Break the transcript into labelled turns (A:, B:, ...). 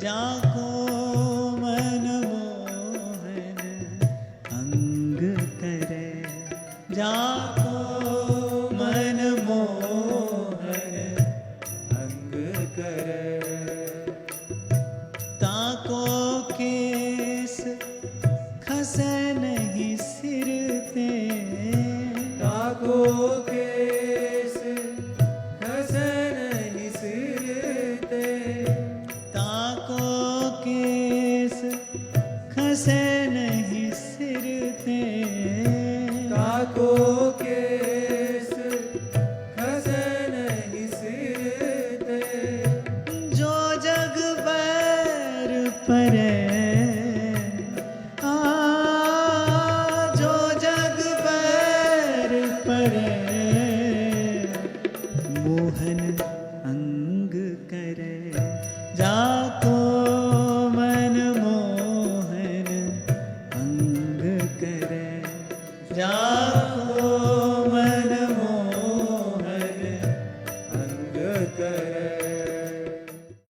A: जाको मन मोहन अंग करे, जाको मन मोहन अंग करे। ताको केस खसे नहीं सिर ते,
B: ताको केस खसे नहीं सिर ते,
A: ताको केस खसे नहीं सिर ते,
B: ताको केस खसे नहीं सिर ते।
A: जो जग बैर परे, जो जग बैर परे, मोहन अंग करे, जाको मन मोहन अंग करे, जाको